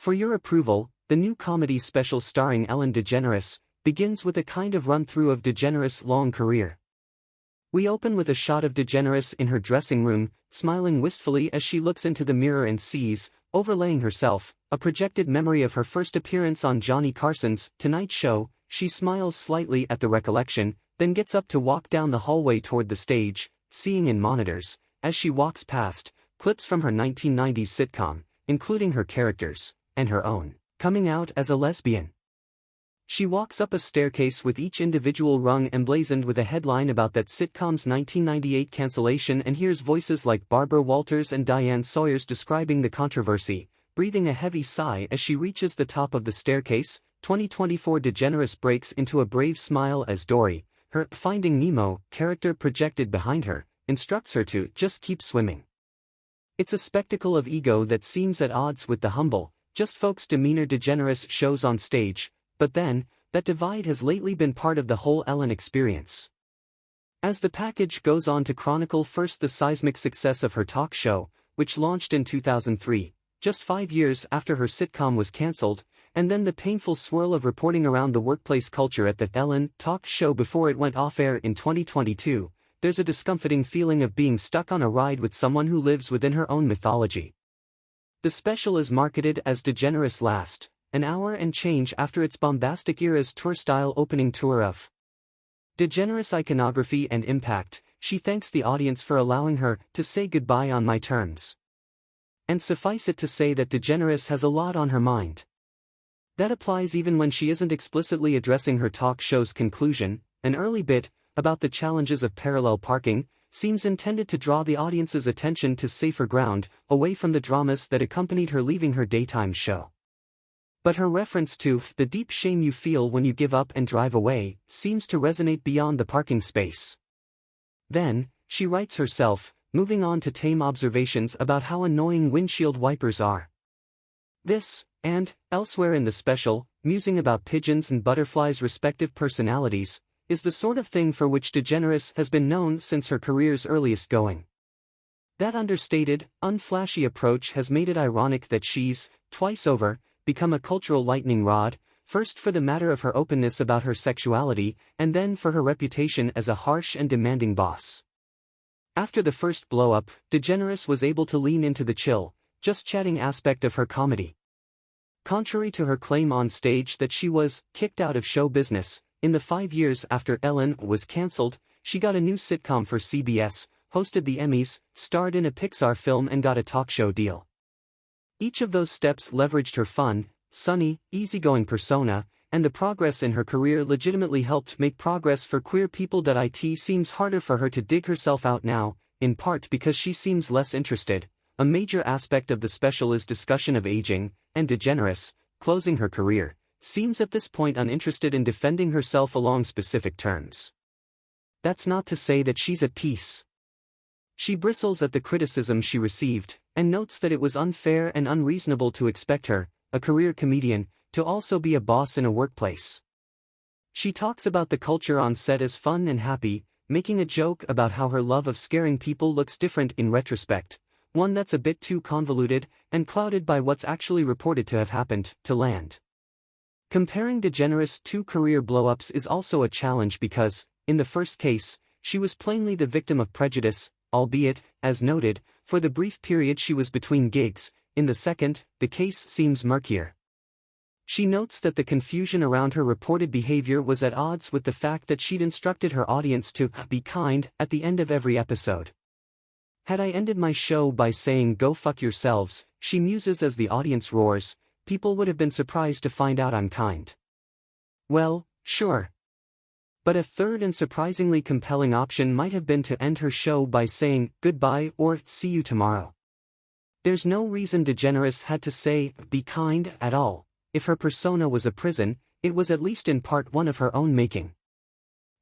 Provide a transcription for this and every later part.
For your approval, the new comedy special starring Ellen DeGeneres begins with a kind of run-through of DeGeneres' long career. We open with a shot of DeGeneres in her dressing room, smiling wistfully as she looks into the mirror and sees, overlaying herself, a projected memory of her first appearance on Johnny Carson's Tonight Show. She smiles slightly at the recollection, then gets up to walk down the hallway toward the stage, seeing in monitors, as she walks past, clips from her 1990s sitcom, including her characters, and her own, coming out as a lesbian. She walks up a staircase with each individual rung emblazoned with a headline about that sitcom's 1998 cancellation and hears voices like Barbara Walters and Diane Sawyers describing the controversy, breathing a heavy sigh as she reaches the top of the staircase. 2024 DeGeneres breaks into a brave smile as Dory, her Finding Nemo character projected behind her, instructs her to just keep swimming. It's a spectacle of ego that seems at odds with the humble, just folks demeanor DeGeneres shows on stage, but then, that divide has lately been part of the whole Ellen experience. As the package goes on to chronicle first the seismic success of her talk show, which launched in 2003, just 5 years after her sitcom was cancelled, and then the painful swirl of reporting around the workplace culture at the Ellen talk show before it went off-air in 2022, there's a discomforting feeling of being stuck on a ride with someone who lives within her own mythology. The special is marketed as DeGeneres Last, an hour and change after its bombastic era's tour-style opening tour of DeGeneres iconography and impact. She thanks the audience for allowing her to say goodbye on my terms. And suffice it to say that DeGeneres has a lot on her mind. That applies even when she isn't explicitly addressing her talk show's conclusion. An early bit, about the challenges of parallel parking, seems intended to draw the audience's attention to safer ground, away from the dramas that accompanied her leaving her daytime show. But her reference to the deep shame you feel when you give up and drive away seems to resonate beyond the parking space. Then, she writes herself, moving on to tame observations about how annoying windshield wipers are. This, and, elsewhere in the special, musing about pigeons and butterflies' respective personalities, is the sort of thing for which DeGeneres has been known since her career's earliest going. That understated, unflashy approach has made it ironic that she's, twice over, become a cultural lightning rod, first for the matter of her openness about her sexuality, and then for her reputation as a harsh and demanding boss. After the first blow-up, DeGeneres was able to lean into the chill, just chatting aspect of her comedy. Contrary to her claim on stage that she was kicked out of show business, in the 5 years after Ellen was cancelled, she got a new sitcom for CBS, hosted the Emmys, starred in a Pixar film and got a talk show deal. Each of those steps leveraged her fun, sunny, easygoing persona, and the progress in her career legitimately helped make progress for queer people. It seems harder for her to dig herself out now, in part because she seems less interested. A major aspect of the special is discussion of aging, and DeGeneres, closing her career, seems at this point uninterested in defending herself along specific terms. That's not to say that she's at peace. She bristles at the criticism she received, and notes that it was unfair and unreasonable to expect her, a career comedian, to also be a boss in a workplace. She talks about the culture on set as fun and happy, making a joke about how her love of scaring people looks different in retrospect, one that's a bit too convoluted and clouded by what's actually reported to have happened, to land. Comparing DeGeneres' two career blow-ups is also a challenge because, in the first case, she was plainly the victim of prejudice, albeit, as noted, for the brief period she was between gigs. In the second, the case seems murkier. She notes that the confusion around her reported behavior was at odds with the fact that she'd instructed her audience to be kind at the end of every episode. Had I ended my show by saying "go fuck yourselves," she muses as the audience roars, people would have been surprised to find out I'm kind. Well, sure. But a third and surprisingly compelling option might have been to end her show by saying goodbye or see you tomorrow. There's no reason DeGeneres had to say be kind at all. If her persona was a prison, it was at least in part one of her own making.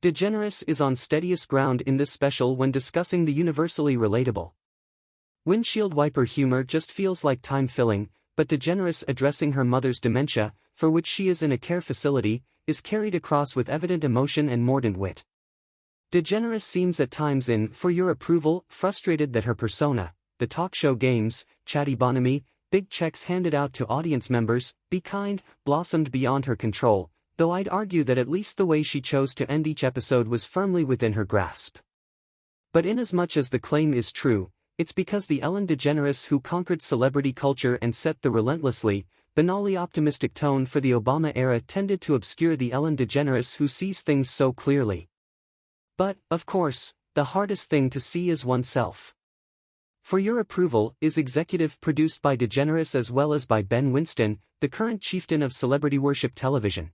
DeGeneres is on steadiest ground in this special when discussing the universally relatable windshield wiper humor just feels like time-filling, but DeGeneres addressing her mother's dementia, for which she is in a care facility, is carried across with evident emotion and mordant wit. DeGeneres seems at times in For Your Approval frustrated that her persona, the talk show game's chatty bonhomie, big checks handed out to audience members, be kind, blossomed beyond her control, though I'd argue that at least the way she chose to end each episode was firmly within her grasp. But inasmuch as the claim is true, it's because the Ellen DeGeneres who conquered celebrity culture and set the relentlessly, banally optimistic tone for the Obama era tended to obscure the Ellen DeGeneres who sees things so clearly. But, of course, the hardest thing to see is oneself. For Your Approval is executive produced by DeGeneres as well as by Ben Winston, the current chieftain of celebrity worship television.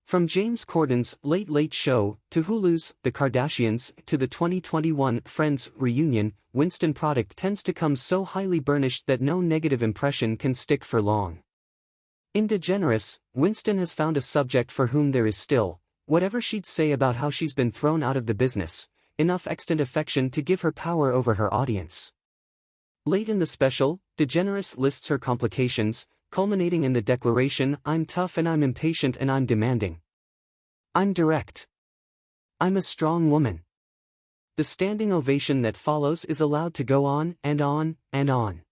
From James Corden's Late Late Show, to Hulu's The Kardashians, to the 2021 Friends reunion, Winston product tends to come so highly burnished that no negative impression can stick for long. In DeGeneres, Winston has found a subject for whom there is still, whatever she'd say about how she's been thrown out of the business, enough extant affection to give her power over her audience. Late in the special, DeGeneres lists her complications, culminating in the declaration, "I'm tough and I'm impatient and I'm demanding. I'm direct. I'm a strong woman." The standing ovation that follows is allowed to go on and on and on.